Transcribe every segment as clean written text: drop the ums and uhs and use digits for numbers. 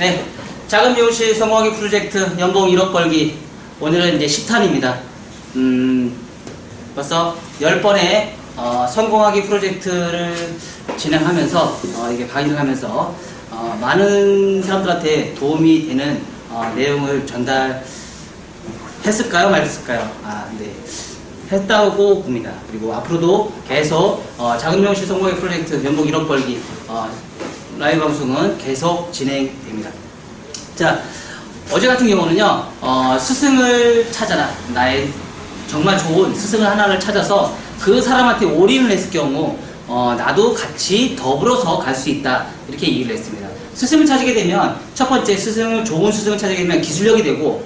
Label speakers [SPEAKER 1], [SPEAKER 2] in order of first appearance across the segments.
[SPEAKER 1] 네, 작은 미용실 성공하기 프로젝트 연봉 1억 벌기. 오늘은 이제 10탄입니다. 벌써 10번의 성공하기 프로젝트를 진행하면서 이게 강의하면서 많은 사람들한테 도움이 되는 내용을 전달했을까요? 말했을까요? 네. 했다고 봅니다. 그리고 앞으로도 계속 작은 미용실 성공하기 프로젝트 연봉 1억 벌기 라이브 방송은 계속 진행됩니다. 자, 어제 같은 경우는요, 스승을 찾아라. 나의 정말 좋은 스승을 하나를 찾아서 그 사람한테 올인을 했을 경우, 나도 같이 더불어서 갈 수 있다. 이렇게 얘기를 했습니다. 스승을 찾게 되면, 첫 번째, 좋은 스승을 찾게 되면 기술력이 되고,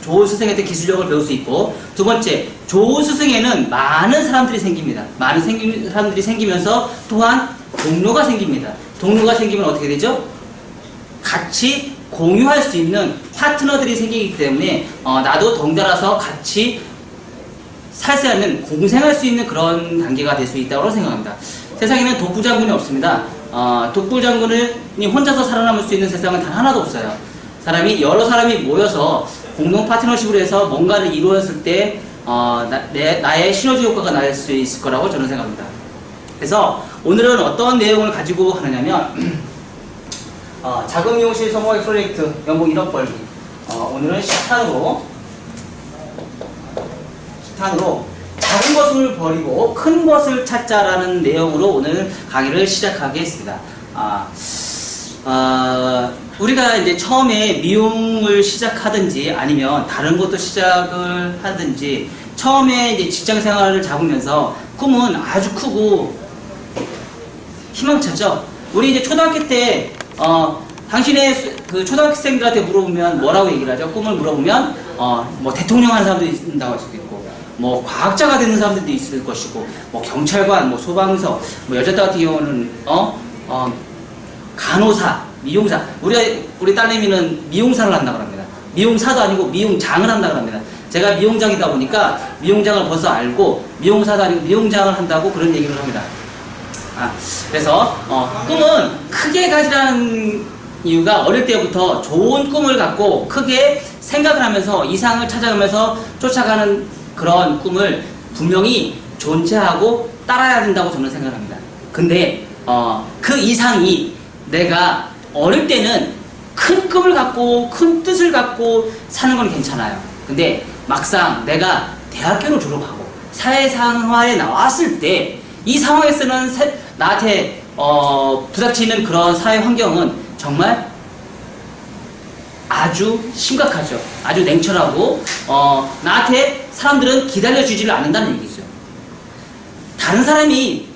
[SPEAKER 1] 좋은 스승한테 기술력을 배울 수 있고, 두 번째, 좋은 스승에는 많은 사람들이 생깁니다. 많은 사람들이 생기면서 또한 동료가 생깁니다. 동료가 생기면 어떻게 되죠? 같이 공유할 수 있는 파트너들이 생기기 때문에 나도 덩달아서 같이 살 수 있는 공생할 수 있는 그런 단계가 될 수 있다고 생각합니다. 세상에는 독불장군이 없습니다. 독불장군이 혼자서 살아남을 수 있는 세상은 단 하나도 없어요. 여러 사람이 모여서 공동 파트너십으로 해서 뭔가를 이루었을 때 나의 시너지 효과가 날 수 있을 거라고 저는 생각합니다. 그래서 오늘은 어떤 내용을 가지고 하느냐면 작은 미용실 성공하기 프로젝트 연봉 1억 벌기. 오늘은 10탄으로 작은 것을 버리고 큰 것을 찾자라는 내용으로 오늘 강의를 시작하겠습니다. 우리가 이제 처음에 미용을 시작하든지 아니면 다른 것도 시작을 하든지 처음에 이제 직장 생활을 잡으면서 꿈은 아주 크고 희망차죠. 우리 이제 초등학교 때 당신의 그 초등학생들한테 물어보면 뭐라고 얘기를 하죠? 꿈을 물어보면 뭐 대통령 하는 사람도 있다고 할 수도 있고, 뭐 과학자가 되는 사람들도 있을 것이고, 뭐 경찰관, 뭐 소방서, 뭐 여자 같은 경우는 간호사, 미용사. 우리 딸내미는 미용사를 한다고 합니다. 미용사도 아니고 미용장을 한다고 합니다. 제가 미용장이다 보니까 미용장을 벌써 알고 미용사도 아니고 미용장을 한다고 그런 얘기를 합니다. 그래서 꿈은 크게 가지라는 이유가 어릴 때부터 좋은 꿈을 갖고 크게 생각을 하면서 이상을 찾아가면서 쫓아가는 그런 꿈을 분명히 존재하고 따라야 된다고 저는 생각합니다. 근데 그 이상이 내가 어릴 때는 큰 꿈을 갖고 큰 뜻을 갖고 사는 건 괜찮아요. 근데 막상 내가 대학교를 졸업하고 사회생활에 나왔을 때 이 상황에서는 나한테 부닥치는 그런 사회 환경은 정말 아주 심각하죠. 아주 냉철하고 나한테 사람들은 기다려주지를 않는다는 얘기죠. 다른 사람이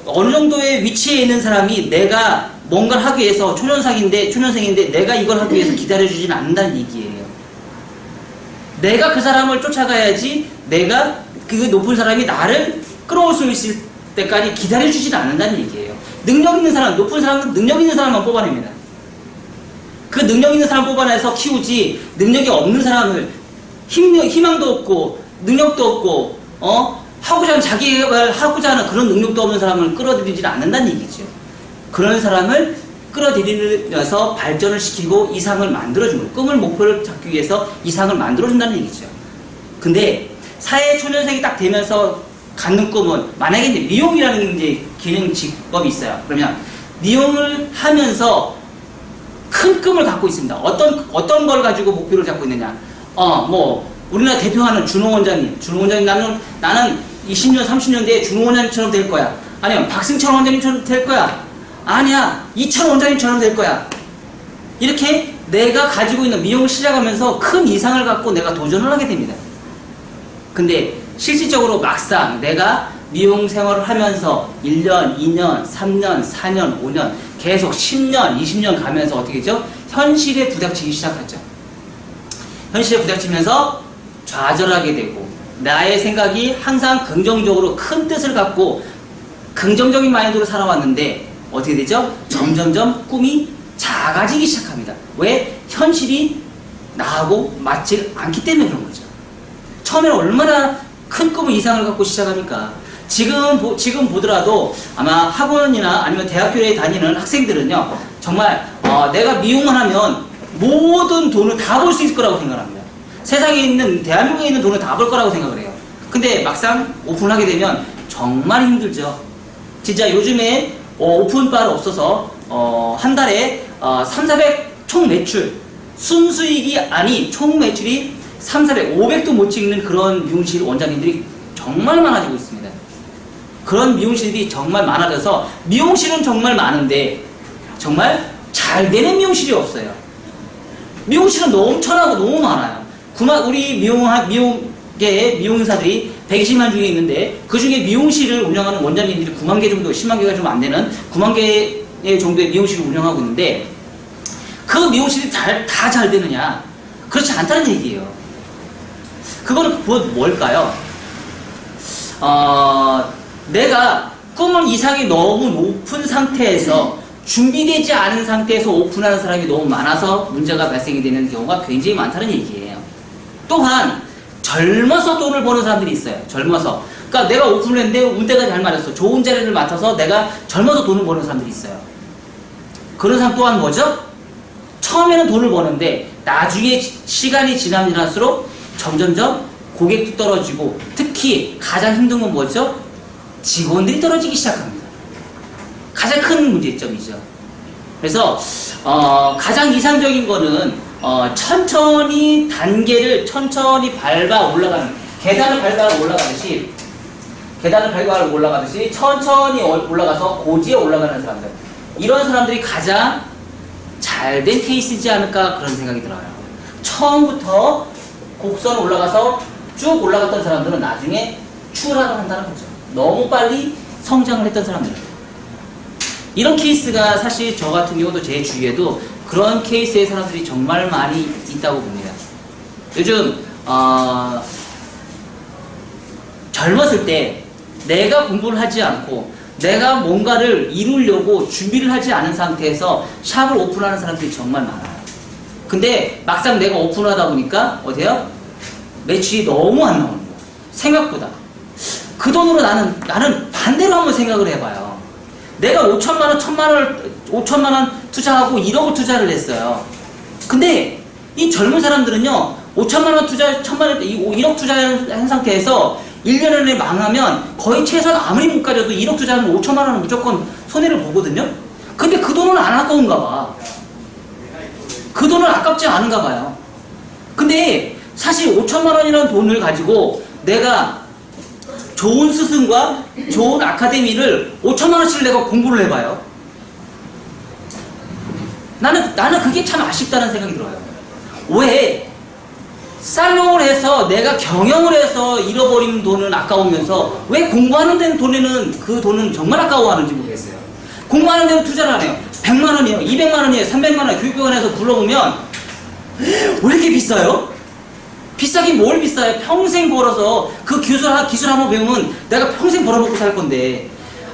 [SPEAKER 1] 어느 정도의 위치에 있는 사람이 내가 뭔가를 하기 위해서 초년생인데 내가 이걸 하기 위해서 기다려주지는 않는다는 얘기예요. 내가 그 사람을 쫓아가야지 내가 그 높은 사람이 나를 끌어올 수 있을 때까지 기다려주지는 않는다는 얘기예요. 능력 있는 사람, 높은 사람은 능력 있는 사람만 뽑아냅니다. 그 능력 있는 사람 뽑아내서 키우지, 능력이 없는 사람을 희망도 없고 능력도 없고 자기가 하고자 하는 그런 능력도 없는 사람을 끌어들이지는 않는다는 얘기죠. 그런 사람을 끌어들이면서 발전을 시키고 이상을 만들어주는 거예요. 꿈을 목표를 잡기 위해서 이상을 만들어준다는 얘기죠. 근데 사회 초년생이 딱 되면서 갖는 꿈은, 만약에 이제 미용이라는 이제 기능 직업이 있어요. 그러면 미용을 하면서 큰 꿈을 갖고 있습니다. 어떤 걸 가지고 목표를 잡고 있느냐. 우리나라 대표하는 준홍 원장님 나는 20년, 30년 뒤에 준홍 원장님처럼 될 거야. 아니면 박승철 원장님처럼 될 거야. 아니야, 이찬 원장님처럼 될 거야. 이렇게 내가 가지고 있는 미용을 시작하면서 큰 이상을 갖고 내가 도전을 하게 됩니다. 근데 실질적으로 막상 내가 미용 생활을 하면서 1년, 2년, 3년, 4년, 5년 계속 10년, 20년 가면서 어떻게 되죠? 현실에 부닥치기 시작하죠. 현실에 부닥치면서 좌절하게 되고, 나의 생각이 항상 긍정적으로 큰 뜻을 갖고 긍정적인 마인드로 살아왔는데 어떻게 되죠? 점점점 꿈이 작아지기 시작합니다. 왜? 현실이 나하고 맞지 않기 때문에 그런 거죠. 처음에는 얼마나 큰 꿈을 이상을 갖고 시작합니까? 지금 보더라도 아마 학원이나 아니면 대학교에 다니는 학생들은요, 정말 내가 미용만 하면 모든 돈을 다 벌 수 있을 거라고 생각합니다. 세상에 있는, 대한민국에 있는 돈을 다 벌 거라고 생각을 해요. 근데 막상 오픈을 하게 되면 정말 힘들죠. 진짜 요즘에 오픈바를 없어서 한 달에 3,400 총 매출, 순수익이 아닌 총 매출이 3,400, 500도 못 찍는 그런 미용실 원장님들이 정말 많아지고 있습니다. 그런 미용실들이 정말 많아져서 미용실은 정말 많은데 정말 잘 되는 미용실이 없어요. 미용실은 넘쳐나고 너무 많아요. 우리 미용계의 미용사들이 120만 중에 있는데 그 중에 미용실을 운영하는 원장님들이 9만 개 정도, 10만 개가 좀 안 되는 9만 개 정도의 미용실을 운영하고 있는데 그 미용실이 다 잘 되느냐? 그렇지 않다는 얘기예요. 그거는 뭘까요? 내가 꿈을 이상이 너무 높은 상태에서 준비되지 않은 상태에서 오픈하는 사람이 너무 많아서 문제가 발생이 되는 경우가 굉장히 많다는 얘기예요. 또한 젊어서 돈을 버는 사람들이 있어요. 젊어서. 그러니까 내가 오픈을 했는데 운대가 잘 맞았어. 좋은 자리를 맡아서 내가 젊어서 돈을 버는 사람들이 있어요. 그런 사람 또한 뭐죠? 처음에는 돈을 버는데 나중에 시간이 지날수록 점점점 고객도 떨어지고 특히 가장 힘든 건 뭐죠? 직원들이 떨어지기 시작합니다. 가장 큰 문제점이죠. 그래서 가장 이상적인 거는 천천히 단계를 천천히 밟아 올라가는, 계단을 밟아 올라가듯이 천천히 올라가서 고지에 올라가는 사람들, 이런 사람들이 가장 잘된 케이스이지 않을까 그런 생각이 들어요. 처음부터 곡선 올라가서 쭉 올라갔던 사람들은 나중에 추락을 한다는 거죠. 너무 빨리 성장을 했던 사람들은. 이런 케이스가 사실 저 같은 경우도 제 주위에도 그런 케이스의 사람들이 정말 많이 있다고 봅니다. 요즘 젊었을 때 내가 공부를 하지 않고 내가 뭔가를 이루려고 준비를 하지 않은 상태에서 샵을 오픈하는 사람들이 정말 많아요. 근데 막상 내가 오픈을 하다 보니까 어때요? 매출이 너무 안 나오는 거야. 생각보다. 그 돈으로 나는 반대로 한번 생각을 해봐요. 내가 5천만 원 투자하고 1억을 투자를 했어요. 근데 이 젊은 사람들은요, 5천만 원 투자, 1억 투자한 상태에서 1년 안에 망하면 거의 최소한 아무리 못 가져도 1억 투자하면 5천만 원은 무조건 손해를 보거든요? 근데 그 돈은 안 아까운가 봐. 그 돈은 아깝지 않은가 봐요. 근데 사실 5천만 원이라는 돈을 가지고 내가 좋은 스승과 좋은 아카데미를 5천만 원씩 내가 공부를 해봐요. 나는 그게 참 아쉽다는 생각이 들어요. 왜? 살롱을 해서 내가 경영을 해서 잃어버린 돈은 아까우면서 왜 공부하는 데는 돈에는 그 돈은 정말 아까워하는지 모르겠어요. 공부하는 데는 투자를 안 해요. 100만 원이에요. 200만 원이에요. 300만 원. 교육기관에서 불러보면 왜 이렇게 비싸요? 비싸긴 뭘 비싸요? 평생 벌어서 그 기술 한번 배우면 내가 평생 벌어먹고 살 건데,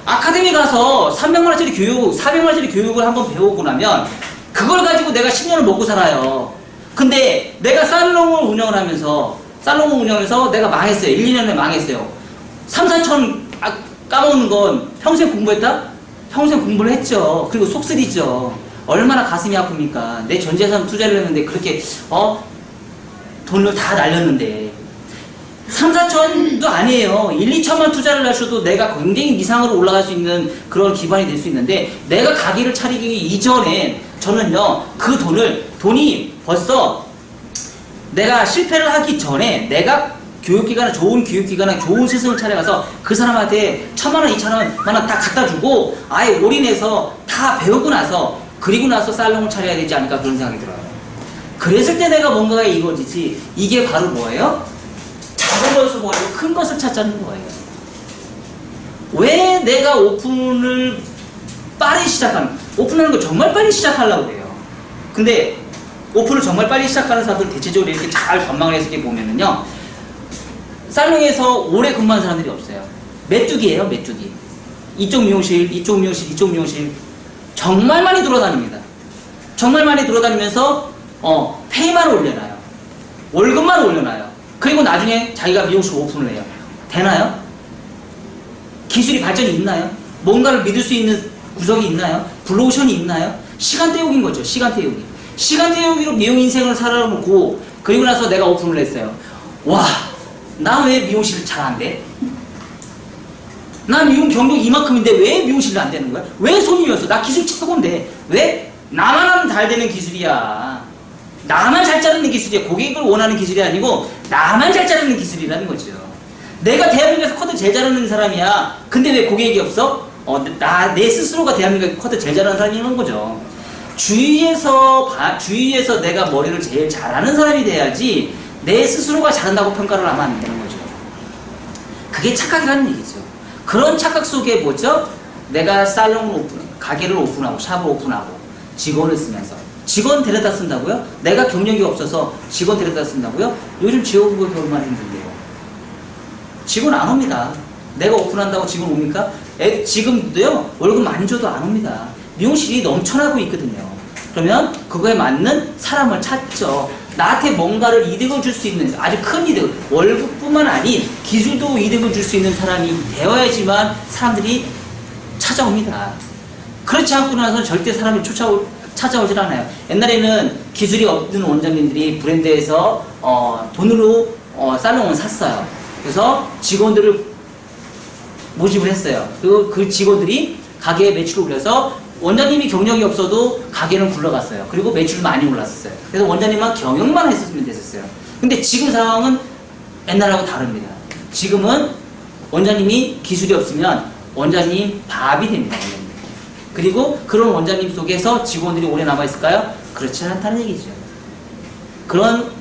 [SPEAKER 1] 아카데미 가서 300만 원짜리 교육, 400만 원짜리 교육을 한번 배우고 나면 그걸 가지고 내가 10년을 먹고 살아요. 근데 내가 살롱을 운영하면서 내가 망했어요. 1, 2년에 망했어요. 3, 4천 까먹는 건 평생 공부했다? 평생 공부를 했죠. 그리고 속쓰리죠. 얼마나 가슴이 아픕니까? 내 전 재산 투자를 했는데 그렇게 돈을 다 날렸는데 3, 4천도 아니에요. 1, 2천만 투자를 하셔도 내가 굉장히 미상으로 올라갈 수 있는 그런 기반이 될 수 있는데, 내가 가게를 차리기 이전에 저는요, 그 돈이 벌써 내가 실패를 하기 전에 내가 좋은 교육기관에 좋은 스승을 찾아가서 그 사람한테 1,000만 원, 2,000만 원 다 갖다 주고 아예 올인해서 다 배우고 나서, 그리고 나서 살롱을 차려야 되지 않을까 그런 생각이 들어요. 그랬을 때 내가 뭔가가 이루어지지. 이게 바로 뭐예요? 작은 것을 버리고 큰 것을 찾자는 거예요. 왜 내가 오픈하는 거 정말 빨리 시작하려고 해요. 근데 오픈을 정말 빨리 시작하는 사람들 대체적으로 이렇게 잘 전망을 해서 이렇게 보면은요, 살롱에서 오래 근무하는 사람들이 없어요. 메뚜기예요, 메뚜기. 이쪽 미용실 정말 많이 돌아다닙니다. 정말 많이 돌아다니면서 페이만 올려놔요. 월급만 올려놔요. 그리고 나중에 자기가 미용실 오픈을 해요. 되나요? 기술이 발전이 있나요? 뭔가를 믿을 수 있는 구석이 있나요? 블루오션이 있나요? 시간 때우기인 거죠. 시간 때우기. 시간 때우기로 미용 인생을 살아놓고 그리고 나서 내가 오픈을 했어요. 와, 나 왜 미용실 잘 안 돼? 난 미용 경력 이만큼인데 왜 미용실이 안 되는 거야? 왜 손님이었어? 나 기술 최고인데 왜? 나만 하면 잘 되는 기술이야. 나만 잘 자르는 기술이야. 고객을 원하는 기술이 아니고 나만 잘 자르는 기술이라는 거죠. 내가 대한민국에서 커트 제일 잘하는 사람이야. 근데 왜 고객이 없어? 내 스스로가 대한민국에서 커트 제일 잘하는 사람이라는 거죠. 주위에서 내가 머리를 제일 잘하는 사람이 돼야지 내 스스로가 잘한다고 평가를 하면 안 되는 거죠. 그게 착각이라는 얘기죠. 그런 착각 속에 뭐죠? 내가 살롱을 가게를 오픈하고 샵을 오픈하고 직원을 쓰면서 직원 데려다 쓴다고요? 내가 경력이 없어서 직원 데려다 쓴다고요? 요즘 직원들 얼마나 힘든데요. 직원 안 옵니다. 내가 오픈한다고 직원 옵니까? 지금도요 월급 많이 줘도 안 옵니다. 미용실이 넘쳐나고 있거든요. 그러면 그거에 맞는 사람을 찾죠. 나한테 뭔가를 이득을 줄 수 있는 아주 큰 이득, 월급뿐만 아닌 기술도 이득을 줄 수 있는 사람이 되어야지만 사람들이 찾아옵니다. 그렇지 않고 나서 절대 사람이 찾아오질 않아요. 옛날에는 기술이 없는 원장님들이 브랜드에서 돈으로 살롱을 샀어요. 그래서 직원들을 모집을 했어요. 그 직원들이 가게에 매출을 올려서 원장님이 경력이 없어도 가게는 굴러갔어요. 그리고 매출이 많이 올랐었어요. 그래서 원장님만 경영만 했었으면 됐었어요. 근데 지금 상황은 옛날하고 다릅니다. 지금은 원장님이 기술이 없으면 원장님 밥이 됩니다. 원장님. 그리고 그런 원장님 속에서 직원들이 오래 남아있을까요? 그렇지 않다는 얘기죠. 그런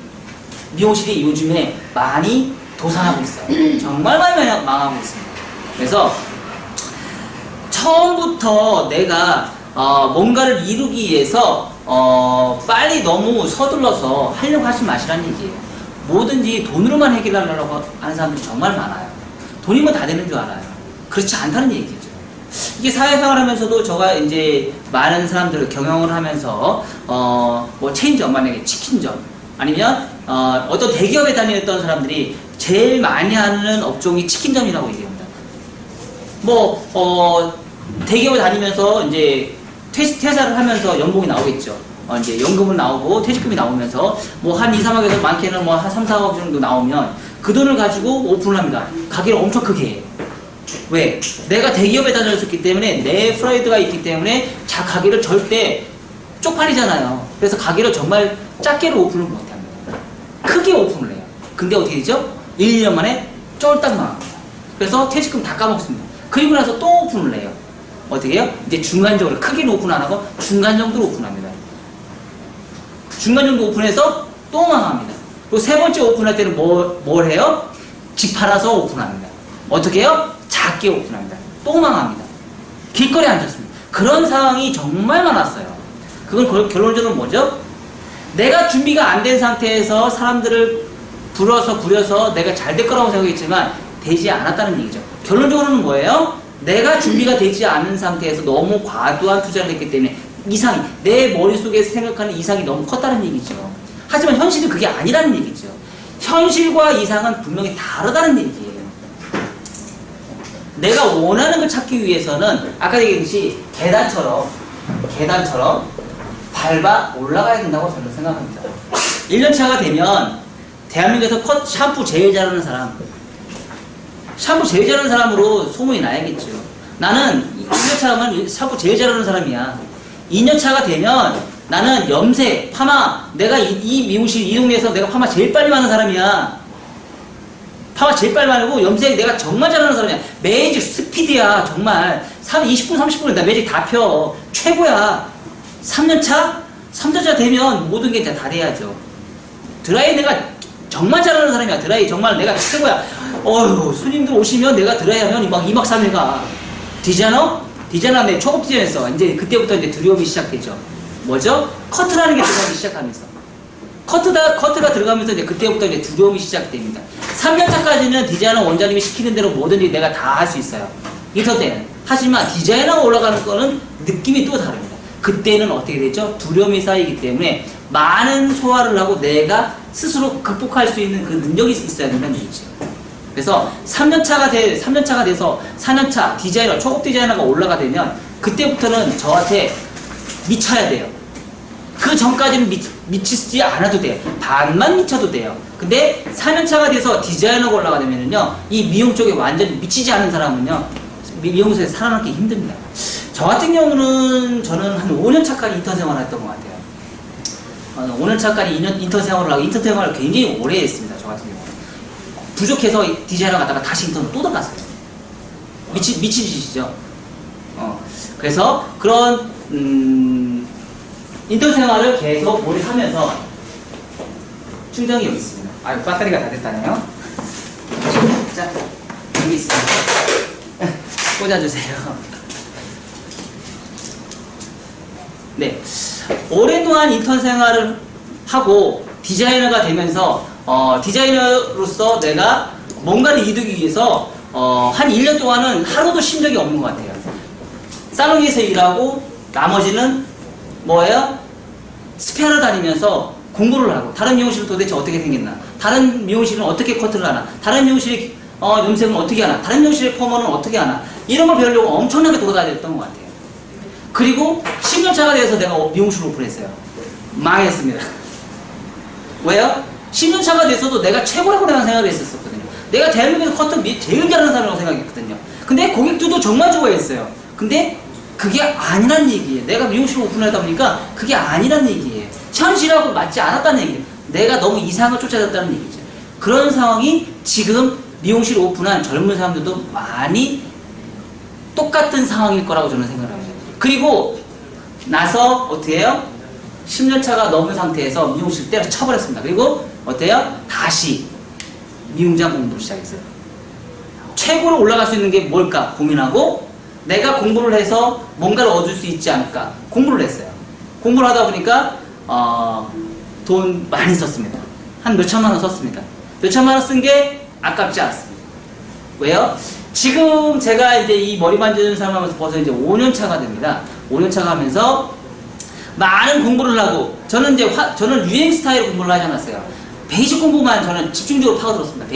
[SPEAKER 1] 미용실이 요즘에 많이 도산하고 있어요. 정말 많이 망하고 있습니다. 그래서 처음부터 내가 뭔가를 이루기 위해서 빨리 너무 서둘러서 하려고 하지 마시라는 얘기예요. 뭐든지 돈으로만 해결하려고 하는 사람들이 정말 많아요. 돈이면 다 되는 줄 알아요. 그렇지 않다는 얘기죠. 이게 사회생활 하면서도 제가 이제 많은 사람들을 경영을 하면서 뭐 체인점, 만약에 치킨점 아니면 어떤 대기업에 다녔던 사람들이 제일 많이 하는 업종이 치킨점이라고 얘기합니다. 대기업에 다니면서 이제 퇴사를 하면서 연봉이 나오겠죠. 이제 연금은 나오고 퇴직금이 나오면서 뭐 한 2, 3억에서 많게는 뭐 한 3, 4억 정도 나오면 그 돈을 가지고 오픈을 합니다. 가게를 엄청 크게 해요. 왜? 내가 대기업에 다녔었기 때문에 내 프라이드가 있기 때문에 가게를 절대 쪽팔리잖아요. 그래서 가게를 정말 작게로 오픈을 못합니다. 크게 오픈을 해요. 근데 어떻게 되죠? 1, 2년 만에 쫄딱 망합니다. 그래서 퇴직금 다 까먹습니다. 그리고 나서 또 오픈을 해요. 어떻게 해요? 이제 중간적으로 크게는 오픈 안 하고 중간 정도로 오픈합니다. 중간 정도 오픈해서 또 망합니다. 그리고 세 번째 오픈할 때는 뭘 해요? 집 팔아서 오픈합니다. 어떻게 해요? 작게 오픈합니다. 또 망합니다. 길거리에 앉았습니다. 그런 상황이 정말 많았어요. 그건 결론적으로 뭐죠? 내가 준비가 안 된 상태에서 사람들을 불어서 부려서 내가 잘 될 거라고 생각했지만 되지 않았다는 얘기죠. 결론적으로는 뭐예요? 내가 준비가 되지 않은 상태에서 너무 과도한 투자를 했기 때문에 내 머릿속에서 생각하는 이상이 너무 컸다는 얘기죠. 하지만 현실은 그게 아니라는 얘기죠. 현실과 이상은 분명히 다르다는 얘기예요. 내가 원하는 걸 찾기 위해서는 아까 얘기했듯이 계단처럼 밟아 올라가야 된다고 저는 생각합니다. 1년차가 되면 대한민국에서 샴푸 제일 잘하는 사람으로 소문이 나야겠죠. 나는 1년차라면 샴푸 제일 잘하는 사람이야. 2년차가 되면 나는 염색, 파마, 내가 이 미용실 이 동네에서 내가 파마 제일 빨리 하는 사람이야. 파마 제일 빨리 하고 염색 내가 정말 잘하는 사람이야. 매직 스피드야. 정말 20분 30분에 나 매직 다 펴. 최고야. 3년차 되면 모든 게 다 돼야죠. 드라이 내가 정말 잘하는 사람이야. 드라이 정말 내가 최고야. 손님들 오시면 내가 드라이 하면 막 2박 3일 가. 디자이너 내 초급 디자이너였어. 이제 그때부터 이제 두려움이 시작되죠. 뭐죠? 커트라는 게 들어가기 시작하면서. 커트가 들어가면서 이제 그때부터 이제 두려움이 시작됩니다. 3년차까지는 디자이너 원장님이 시키는 대로 뭐든지 내가 다 할 수 있어요. 이터때는. 하지만 디자이너가 올라가는 거는 느낌이 또 다릅니다. 그때는 어떻게 되죠? 두려움이 쌓이기 때문에 많은 소화를 하고 내가 스스로 극복할 수 있는 그 능력이 있어야 된다는 얘기죠. 그래서 3년차가 돼서 4년차 디자이너, 초급 디자이너가 올라가 되면 그때부터는 저한테 미쳐야 돼요. 그 전까지는 미치지 않아도 돼요. 반만 미쳐도 돼요. 근데 4년차가 돼서 디자이너가 올라가면은요, 이 미용 쪽에 완전히 미치지 않은 사람은요, 미용사에서 살아남기 힘듭니다. 저 같은 경우는 저는 한 5년차까지 인턴 생활을 했던 것 같아요. 5년차까지 인턴 생활을 하고, 인턴 생활을 굉장히 오래 했습니다. 저 같은 경우는. 부족해서 디자이너 갔다가 다시 인턴으로 또 들어갔어요. 미치시죠? 그래서 그런, 인턴 생활을 계속 오래 하면서 충전이 여기 있습니다. 아, 배터리가 다 됐다네요. 자, 여기 있습니다. 꽂아주세요. 네. 오랫동안 인턴 생활을 하고 디자이너가 되면서, 디자이너로서 내가 뭔가를 이루기 위해서, 한 1년 동안은 하루도 쉰 적이 없는 것 같아요. 살롱에서 일하고, 나머지는 뭐예요? 스페어를 다니면서 공부를 하고, 다른 미용실은 도대체 어떻게 생겼나? 다른 미용실은 어떻게 커트를 하나? 다른 미용실의 염색은 어떻게 하나? 다른 미용실의 펌어는 어떻게 하나? 이런 걸 배우려고 엄청나게 돌아다녔던 것 같아요. 그리고 10년차가 돼서 내가 미용실을 오픈했어요. 망했습니다. 왜요? 10년차가 돼서도 내가 최고라고 내가 생각을 했었거든요. 내가 대한민국에서 커트 제일 잘하는 사람이라고 생각했거든요. 근데 고객들도 정말 좋아했어요. 근데 그게 아니란 얘기예요. 내가 미용실을 오픈하다 보니까 그게 아니란 얘기예요. 현실하고 맞지 않았다는 얘기예요. 내가 너무 이상을 쫓아졌다는 얘기죠. 그런 상황이 지금 미용실 오픈한 젊은 사람들도 많이 똑같은 상황일 거라고 저는 생각을 합니다. 그리고 나서 어떻게 해요? 10년차가 넘은 상태에서 미용실 때려쳐버렸습니다. 그리고 어때요? 다시 미용장 공부를 시작했어요. 최고로 올라갈 수 있는 게 뭘까 고민하고, 내가 공부를 해서 뭔가를 얻을 수 있지 않을까 공부를 했어요. 공부를 하다 보니까 돈 많이 썼습니다. 한 몇천만 원 썼습니다. 몇천만 원 쓴 게 아깝지 않습니다. 왜요? 지금 제가 이제 이 머리 만지는 사람 하면서 벌써 이제 5년차가 됩니다. 5년차가 하면서 많은 공부를 하고, 저는 유행 스타일 공부를 하지 않았어요. 베이직 공부만 저는 집중적으로 파고들었습니다.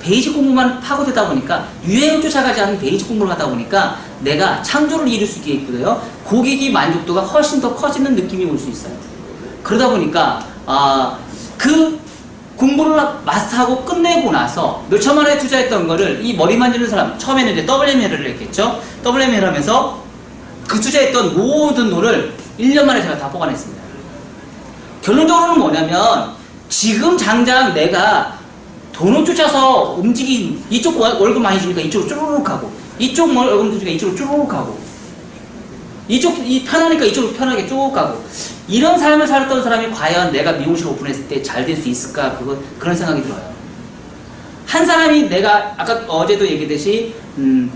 [SPEAKER 1] 베이직 공부만 파고들다 보니까, 유행을 쫓아가지 않는 베이직 공부를 하다 보니까 내가 창조를 이룰 수 있게 있고요. 고객이 만족도가 훨씬 더 커지는 느낌이 올 수 있어요. 그러다 보니까 그 공부를 마스터하고 끝내고 나서 몇천만 원에 투자했던 거를, 이 머리 만지는 사람 처음에는 이제 WML을 했겠죠. WML 하면서 그 투자했던 모든 돈을 1년 만에 제가 다 뽑아냈습니다. 결론적으로는 뭐냐면, 지금 당장 내가 돈을 쫓아서 움직인, 이쪽 월급 많이 주니까 이쪽으로 쭈루룩 하고, 이쪽 월급 주니까 이쪽으로 쭈루룩 가고, 편하니까 이쪽으로 편하게 쭉 가고, 이런 삶을 살았던 사람이 과연 내가 미용실 오픈했을 때 잘 될 수 있을까? 그런 생각이 들어요. 한 사람이, 내가 아까 어제도 얘기했듯이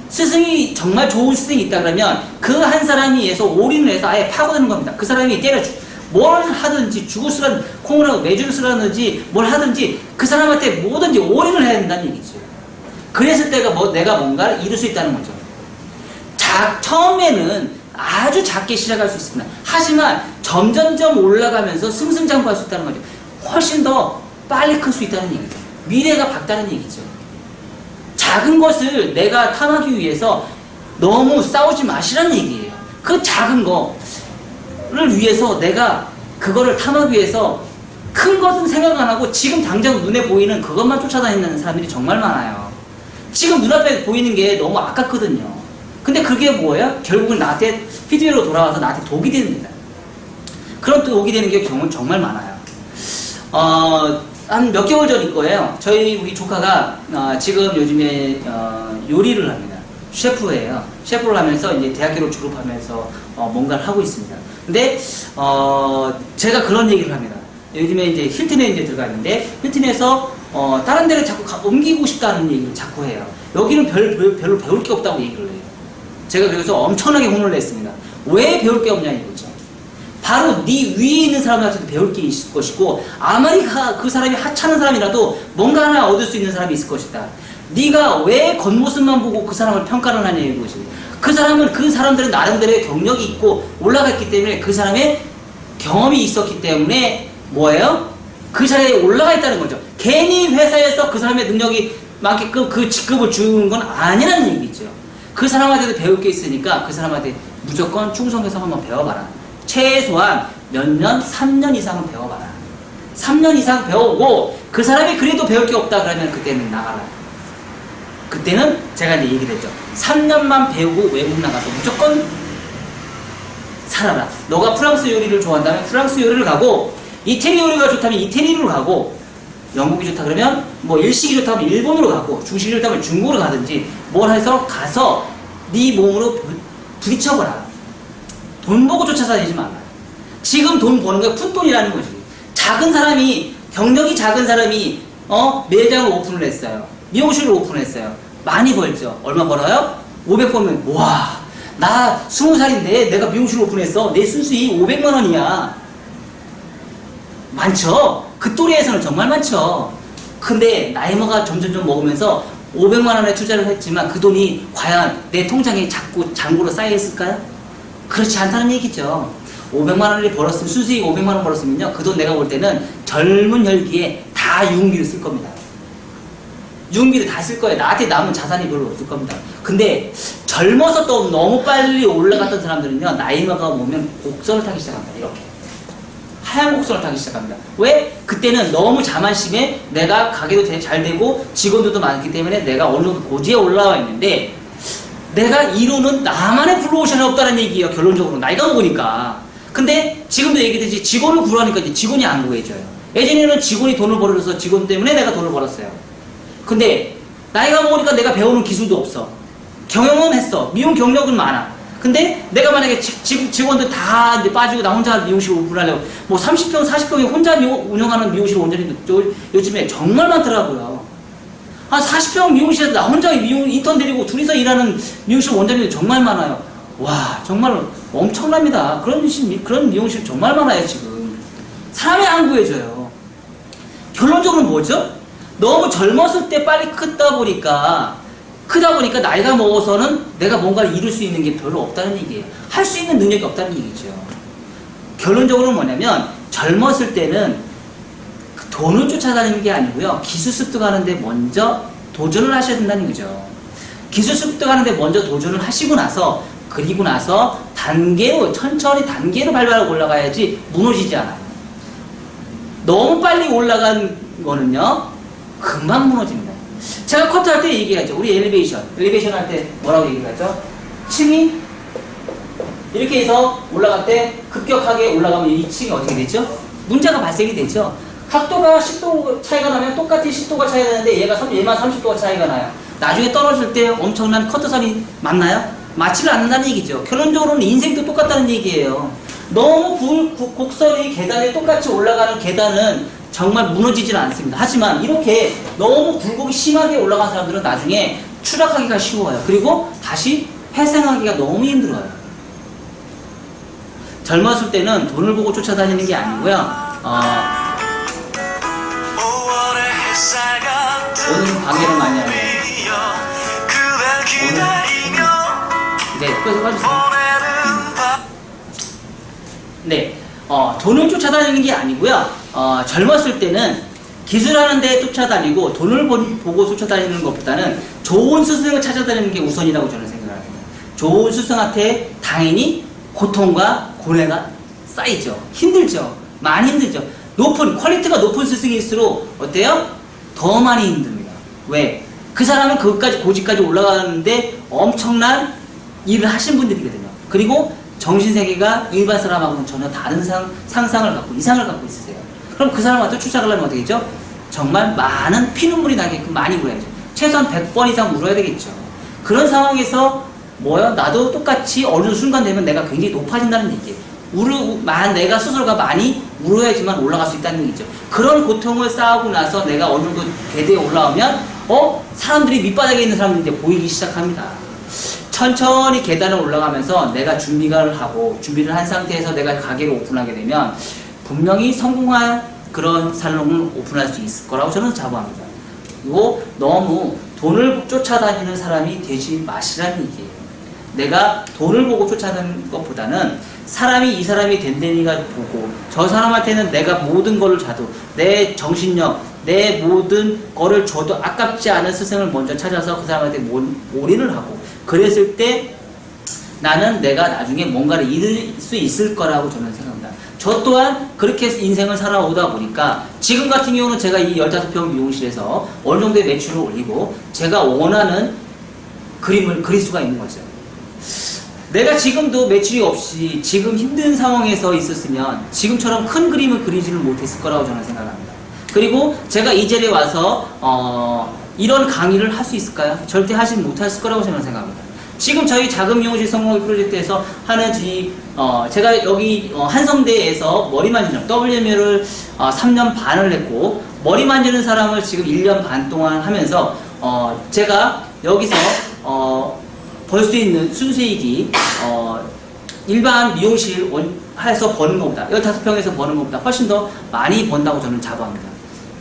[SPEAKER 1] 스승이 정말 좋은 스승이 있다 그러면 그 한 사람이 해서 올인을 해서 아예 파고드는 겁니다. 그 사람이 뭘 하든지 죽을 쓰라든 콩을 하고 매주를 쓰라든지 뭘 하든지 그 사람한테 뭐든지 올인을 해야 된다는 얘기죠. 그랬을 때가 내가 뭔가를 이룰 수 있다는 거죠. 처음에는 아주 작게 시작할 수 있습니다. 하지만 점점점 올라가면서 승승장구할 수 있다는 거죠. 훨씬 더 빨리 클 수 있다는 얘기죠. 미래가 밝다는 얘기죠. 작은 것을 내가 탐하기 위해서 너무 싸우지 마시라는 얘기예요. 그 작은 거를 위해서 내가 그거를 탐하기 위해서 큰 것은 생각 안 하고 지금 당장 눈에 보이는 그것만 쫓아다니는 사람들이 정말 많아요. 지금 눈앞에 보이는 게 너무 아깝거든요. 근데 그게 뭐예요? 결국은 나한테 피드웨어로 돌아와서 나한테 독이 됩니다. 그런 독이 되는 게 경우는 정말 많아요. 한 몇 개월 전일 거예요. 우리 조카가 지금 요즘에 요리를 합니다. 셰프예요. 셰프를 하면서 이제 대학교를 졸업하면서 뭔가를 하고 있습니다. 근데 제가 그런 얘기를 합니다. 요즘에 이제 힐튼에 이제 들어가 있는데, 힐튼에서 다른 데를 자꾸 옮기고 싶다는 얘기를 자꾸 해요. 여기는 별로 배울 게 없다고 얘기를 해요. 제가 그래서 엄청나게 혼을 냈습니다. 왜 배울 게 없냐 이거죠. 바로 네 위에 있는 사람한테도 배울 게 있을 것이고, 아무리 그 사람이 하찮은 사람이라도 뭔가 하나 얻을 수 있는 사람이 있을 것이다. 네가 왜 겉모습만 보고 그 사람을 평가를 하냐 이것이. 그 사람들은 나름대로의 경력이 있고 올라갔기 때문에, 그 사람의 경험이 있었기 때문에 뭐예요? 그 자리에 올라가 있다는 거죠. 괜히 회사에서 그 사람의 능력이 많게끔 그 직급을 주는 건 아니라는 얘기죠. 그 사람한테도 배울 게 있으니까 그 사람한테 무조건 충성해서 한번 배워봐라. 최소한 몇 년? 3년 이상은 배워봐라. 3년 이상 배우고 그 사람이 그래도 배울 게 없다 그러면 그때는 나가라. 그때는 제가 이제 얘기를 했죠. 3년만 배우고 외국 나가서 무조건 살아라. 너가 프랑스 요리를 좋아한다면 프랑스 요리를 가고, 이태리 요리가 좋다면 이태리로 가고, 영국이 좋다 그러면 뭐 일식이 좋다면 일본으로 가고, 중식이 좋다면 중국으로 가든지 뭘 해서 가서 네 몸으로 부딪혀봐라. 돈 보고 쫓아다니지 마라. 지금 돈 버는 게 푼돈이라는 거지. 작은 사람이, 경력이 작은 사람이 매장을 오픈을 했어요. 미용실을 오픈을 했어요. 많이 벌죠. 얼마 벌어요? 500 벌면 와, 나 20살인데 내가 미용실 오픈했어. 내 순수익 500만 원이야. 많죠? 그 또래에서는 정말 많죠. 근데 나이가 점점 먹으면서 500만 원에 투자를 했지만 그 돈이 과연 내 통장에 자꾸 잔고로 쌓여있을까요? 그렇지 않다는 얘기죠. 500만 원을 벌었으면, 순수익 500만 원 벌었으면요, 그 돈 내가 볼 때는 젊은 혈기에 다 유흥비를 쓸 겁니다. 유흥비를 다 쓸 거예요. 나한테 남은 자산이 별로 없을 겁니다. 근데 젊어서 또 너무 빨리 올라갔던 사람들은요, 나이가 오면 곡선을 타기 시작합니다. 이렇게 하얀 곡선을 타기 시작합니다. 왜? 그때는 너무 자만심에 내가 가게도 잘 되고 직원들도 많기 때문에 내가 어느 정도 고지에 올라와 있는데, 내가 이루는 나만의 블루오션이 없다는 얘기예요. 결론적으로 나이가 먹으니까. 근데 지금도 얘기했듯이 직원을 구하니까 이제 직원이 안 구해져요. 예전에는 직원이 돈을 벌어줘서 직원 때문에 내가 돈을 벌었어요. 근데 나이가 먹으니까 내가 배우는 기술도 없어. 경영은 했어. 미용 경력은 많아. 근데 내가 만약에 직원들 다 이제 빠지고 나 혼자 미용실 오픈하려고, 뭐 30평, 40평에 혼자 운영하는 미용실 원장님도 요즘에 정말 많더라고요. 한 40평 미용실에서 나 혼자 인턴 데리고 둘이서 일하는 미용실 원장님도 정말 많아요. 와, 정말 엄청납니다. 그런 미용실 정말 많아요, 지금. 사람이 안 구해져요. 결론적으로 뭐죠? 너무 젊었을 때 빨리 크다 보니까 나이가 먹어서는 내가 뭔가를 이룰 수 있는 게 별로 없다는 얘기예요. 할 수 있는 능력이 없다는 얘기죠. 결론적으로 뭐냐면, 젊었을 때는 돈을 쫓아다니는 게 아니고요, 기술 습득하는데 먼저 도전을 하셔야 된다는 얘기죠. 기술 습득하는데 먼저 도전을 하시고 나서, 그리고 나서 천천히 단계로 발발하고 올라가야지 무너지지 않아요. 너무 빨리 올라간 거는요, 금방 무너집니다. 제가 커트 할 때 얘기하죠. 우리 엘리베이션 할 때 뭐라고 얘기하죠? 층이 이렇게 해서 올라갈 때 급격하게 올라가면 이 층이 어떻게 되죠? 문제가 발생이 되죠. 각도가 10도 차이가 나면 똑같이 10도가 차이가 나는데 얘만 30도가 차이가 나요. 나중에 떨어질 때 엄청난 커트선이 맞나요? 맞지를 않는다는 얘기죠. 결론적으로는 인생도 똑같다는 얘기예요. 너무 곡선이 계단에 똑같이 올라가는 계단은 정말 무너지지는 않습니다. 하지만 이렇게 너무 굴곡이 심하게 올라간 사람들은 나중에 추락하기가 쉬워요. 그리고 다시 회생하기가 너무 힘들어요. 젊었을 때는 돈을 보고 쫓아다니는 게 아니고요, 오늘은 방해를 많이 하네요. 네, 그래서 봐주세요. 네, 돈을 쫓아다니는 게 아니고요, 젊었을 때는 기술하는 데 쫓아다니고 돈을 보고 쫓아다니는 것보다는 좋은 스승을 찾아다니는 게 우선이라고 저는 생각합니다. 좋은 스승한테 당연히 고통과 고뇌가 쌓이죠. 힘들죠. 많이 힘들죠. 퀄리티가 높은 스승일수록 어때요? 더 많이 힘듭니다. 왜? 그 사람은 고지까지 올라가는데 엄청난 일을 하신 분들이거든요. 그리고 정신세계가 일반 사람하고는 전혀 다른 상상을 갖고 이상을 갖고 있으세요. 그럼 그 사람한테 추적하려면 어떻게 되죠? 정말 많은 피눈물이 나게끔 많이 울어야죠. 최소한 100번 이상 울어야 되겠죠. 그런 상황에서 나도 똑같이 어느 순간 되면 내가 굉장히 높아진다는 얘기예요. 내가 스스로가 많이 울어야지만 올라갈 수 있다는 얘기죠. 그런 고통을 쌓고 나서 내가 어느 정도 궤도에 올라오면 사람들이 밑바닥에 있는 사람들이 이제 보이기 시작합니다. 천천히 계단을 올라가면서 내가 준비를 한 상태에서 내가 가게를 오픈하게 되면 분명히 성공한 그런 살롱을 오픈할 수 있을 거라고 저는 자부합니다. 그리고 너무 돈을 쫓아다니는 사람이 되지 마시라는 얘기예요. 내가 돈을 보고 쫓아다니는 것보다는 이 사람이 든든히가 보고, 저 사람한테는 내가 모든 거를 줘도, 내 정신력, 내 모든 거를 줘도 아깝지 않은 스승을 먼저 찾아서 그 사람한테 올인을 하고, 그랬을 때 나는 내가 나중에 뭔가를 이룰 수 있을 거라고 저는 생각합니다. 저 또한 그렇게 인생을 살아오다 보니까 지금 같은 경우는 제가 이 15평 미용실에서 어느 정도의 매출을 올리고 제가 원하는 그림을 그릴 수가 있는 거죠. 내가 지금도 매출이 없이 지금 힘든 상황에서 있었으면 지금처럼 큰 그림을 그리지를 못했을 거라고 저는 생각합니다. 그리고 제가 이 자리에 와서 이런 강의를 할 수 있을까요? 절대 하지 못했을 거라고 저는 생각합니다. 지금 저희 작은 미용실 성공의 프로젝트에서 하는 제가 여기 한성대에서 머리 만지는 WMA를 3년 반을 했고 머리 만지는 사람을 지금 1년 반 동안 하면서 제가 여기서 벌 수 있는 순수익이 일반 미용실 해서 버는 것보다 15평에서 버는 것보다 훨씬 더 많이 번다고 저는 자부합니다.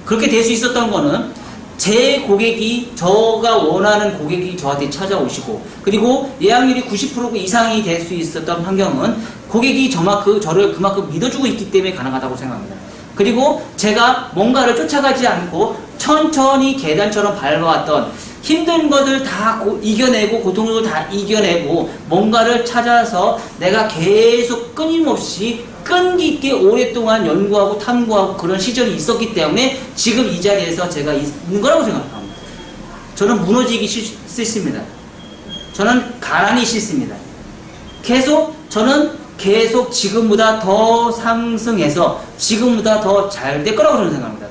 [SPEAKER 1] 그렇게 될 수 있었던 거는 제 고객이 저가 원하는 고객이 저한테 찾아오시고 그리고 예약률이 90% 이상이 될 수 있었던 환경은 고객이 저를 그만큼 믿어주고 있기 때문에 가능하다고 생각합니다. 그리고 제가 뭔가를 쫓아가지 않고 천천히 계단처럼 밟아왔던 힘든 것을 다 이겨내고 고통을 다 이겨내고 뭔가를 찾아서 내가 계속 끊임없이 끈기 있게 오랫동안 연구하고 탐구하고 그런 시절이 있었기 때문에 지금 이 자리에서 제가 있는 거라고 생각합니다. 저는 무너지기 싫습니다. 저는 가난이 싫습니다. 저는 계속 지금보다 더 상승해서 지금보다 더 잘 될 거라고 저는 생각합니다.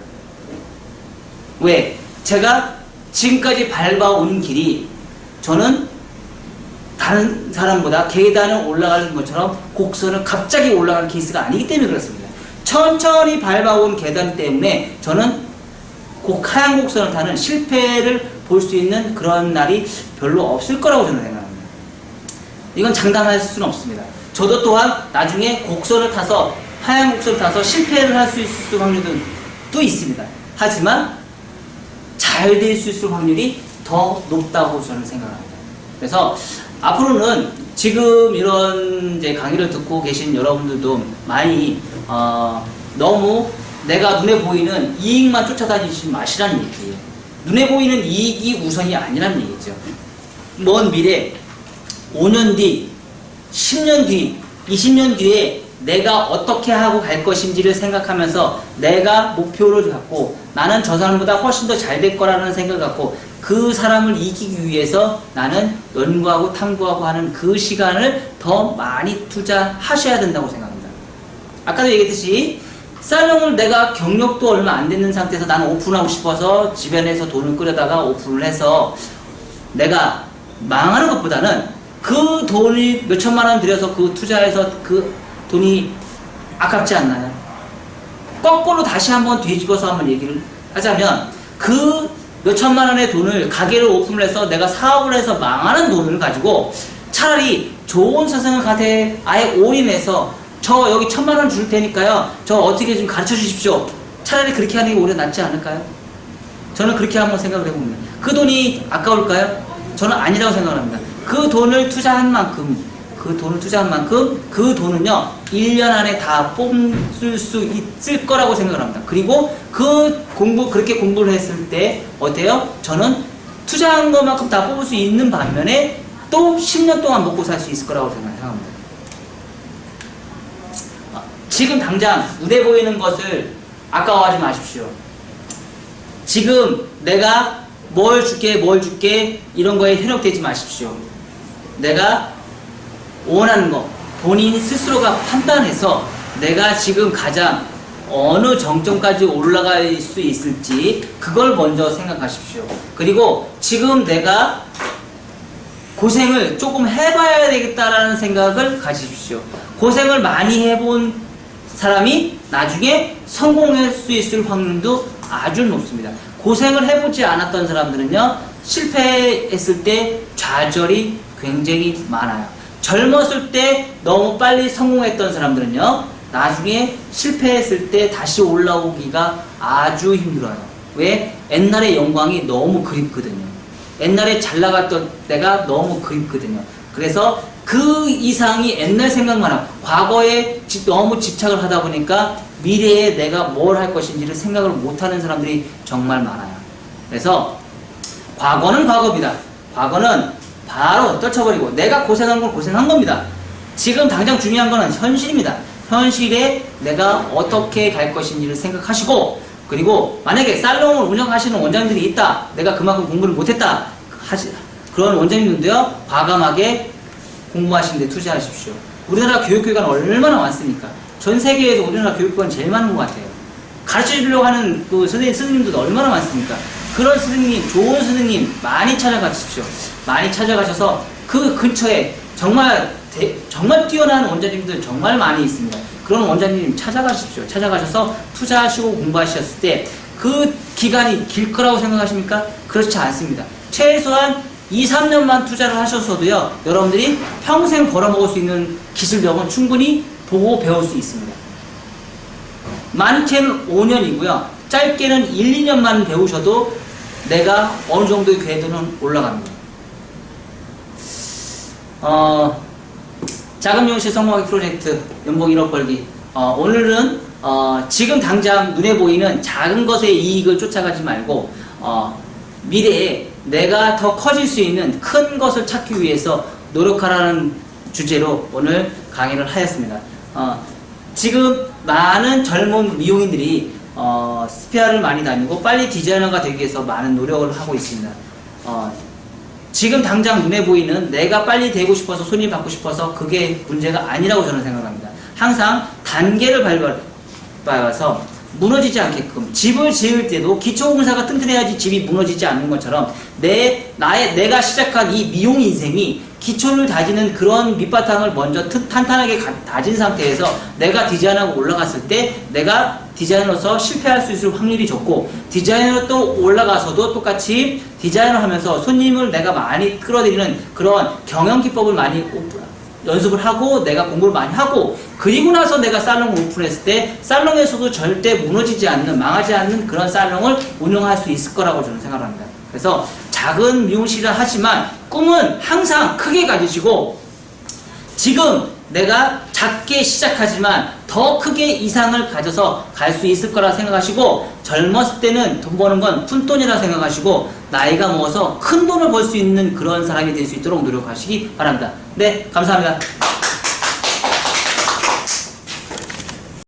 [SPEAKER 1] 왜? 제가 지금까지 밟아온 길이 저는 다른 사람보다 계단을 올라가는 것처럼 곡선을 갑자기 올라가는 케이스가 아니기 때문에 그렇습니다. 천천히 밟아온 계단 때문에 저는 하얀 곡선을 타는 실패를 볼 수 있는 그런 날이 별로 없을 거라고 저는 생각합니다. 이건 장담할 수는 없습니다. 저도 또한 나중에 곡선을 타서 하얀 곡선을 타서 실패를 할 수 있을 확률도 있습니다. 하지만 잘 될 수 있을 확률이 더 높다고 저는 생각합니다. 그래서 앞으로는 지금 이런 이제 강의를 듣고 계신 여러분들도 많이 너무 내가 눈에 보이는 이익만 쫓아다니지 마시라는 얘기예요. 눈에 보이는 이익이 우선이 아니라는 얘기죠. 먼 미래 5년 뒤, 10년 뒤, 20년 뒤에 내가 어떻게 하고 갈 것인지를 생각하면서 내가 목표를 갖고 나는 저 사람보다 훨씬 더 잘 될 거라는 생각을 갖고 그 사람을 이기기 위해서 나는 연구하고 탐구하고 하는 그 시간을 더 많이 투자하셔야 된다고 생각합니다. 아까도 얘기했듯이 살롱을 내가 경력도 얼마 안 되는 상태에서 나는 오픈하고 싶어서 주변에서 돈을 끌어다가 오픈을 해서 내가 망하는 것보다는 그 돈이 몇 천만 원 들여서 그 투자해서 그 돈이 아깝지 않나요? 거꾸로 다시 한번 뒤집어서 한번 얘기를 하자면 그 몇천만 원의 돈을 가게를 오픈을 해서 내가 사업을 해서 망하는 돈을 가지고 차라리 좋은 스승한테 아예 올인해서 저 여기 1,000만 원 줄 테니까요 저 어떻게 좀 가르쳐 주십시오. 차라리 그렇게 하는 게 오히려 낫지 않을까요? 저는 그렇게 한번 생각을 해봅니다. 그 돈이 아까울까요? 저는 아니라고 생각을 합니다. 그 돈을 투자한 만큼 그 돈은요 1년 안에 다 뽑을 수 있을 거라고 생각을 합니다. 그리고 그렇게 공부를 했을 때 어때요? 저는 투자한 것만큼 다 뽑을 수 있는 반면에 또 10년 동안 먹고 살 수 있을 거라고 생각합니다. 지금 당장 눈에 보이는 것을 아까워하지 마십시오. 지금 내가 뭘 줄게 이런 거에 현혹되지 마십시오. 내가 원하는 거 본인 스스로가 판단해서 내가 지금 가장 어느 정점까지 올라갈 수 있을지 그걸 먼저 생각하십시오. 그리고 지금 내가 고생을 조금 해봐야 되겠다라는 생각을 가지십시오. 고생을 많이 해본 사람이 나중에 성공할 수 있을 확률도 아주 높습니다. 고생을 해보지 않았던 사람들은요 실패했을 때 좌절이 굉장히 많아요. 젊었을 때 너무 빨리 성공했던 사람들은요 나중에 실패했을 때 다시 올라오기가 아주 힘들어요. 왜? 옛날의 영광이 너무 그립거든요. 옛날에 잘 나갔던 때가 너무 그립거든요. 그래서 그 이상이 옛날 생각만 하고 과거에 너무 집착을 하다 보니까 미래에 내가 뭘 할 것인지를 생각을 못하는 사람들이 정말 많아요. 그래서 과거는 과거입니다. 과거는 바로 떨쳐버리고 내가 고생한 건 고생한 겁니다. 지금 당장 중요한 거는 현실입니다. 현실에 내가 어떻게 갈 것인지를 생각하시고, 그리고 만약에 살롱을 운영하시는 원장님들이 있다, 내가 그만큼 공부를 못했다 그런 원장님들도요, 과감하게 공부하시는 데 투자하십시오. 우리나라 교육기관 얼마나 많습니까? 전 세계에서 우리나라 교육기관 제일 많은 것 같아요. 가르쳐주려고 하는 그 스승님들도 얼마나 많습니까? 그런 스승님, 좋은 스승님 많이 찾아가십시오. 많이 찾아가셔서 그 근처에 정말 뛰어난 원장님들 정말 많이 있습니다. 그런 원장님 찾아가십시오. 찾아가셔서 투자하시고 공부하셨을 때 그 기간이 길 거라고 생각하십니까? 그렇지 않습니다. 최소한 2, 3년만 투자를 하셔서도요, 여러분들이 평생 벌어먹을 수 있는 기술력은 충분히 보고 배울 수 있습니다. 많게는 5년이고요. 짧게는 1, 2년만 배우셔도 내가 어느 정도의 궤도는 올라갑니다. 작은 미용실 성공하기 프로젝트 연봉 1억 벌기. 오늘은 지금 당장 눈에 보이는 작은 것의 이익을 쫓아가지 말고 미래에 내가 더 커질 수 있는 큰 것을 찾기 위해서 노력하라는 주제로 오늘 강의를 하였습니다. 지금 많은 젊은 미용인들이 스페아를 많이 다니고 빨리 디자이너가 되기 위해서 많은 노력을 하고 있습니다. 지금 당장 눈에 보이는 내가 빨리 되고 싶어서 손님 받고 싶어서 그게 문제가 아니라고 저는 생각합니다. 항상 단계를 밟아서 무너지지 않게끔, 집을 지을 때도 기초공사가 튼튼해야지 집이 무너지지 않는 것처럼 내가 시작한 이 미용 인생이 기초를 다지는 그런 밑바탕을 먼저 탄탄하게 다진 상태에서 내가 디자인하고 올라갔을 때 내가 디자이너로서 실패할 수 있을 확률이 적고, 디자이너로 또 올라가서도 똑같이 디자이너 하면서 손님을 내가 많이 끌어들이는 그런 경영 기법을 많이 연습을 하고 내가 공부를 많이 하고, 그리고 나서 내가 살롱을 오픈했을 때 살롱에서도 절대 무너지지 않는, 망하지 않는 그런 살롱을 운영할 수 있을 거라고 저는 생각합니다. 그래서 작은 미용실을 하지만 꿈은 항상 크게 가지시고, 지금 내가 작게 시작하지만 더 크게 이상을 가져서 갈 수 있을 거라 생각하시고, 젊었을 때는 돈 버는 건 푼돈이라 생각하시고, 나이가 먹어서 큰 돈을 벌 수 있는 그런 사람이 될 수 있도록 노력하시기 바랍니다. 네, 감사합니다.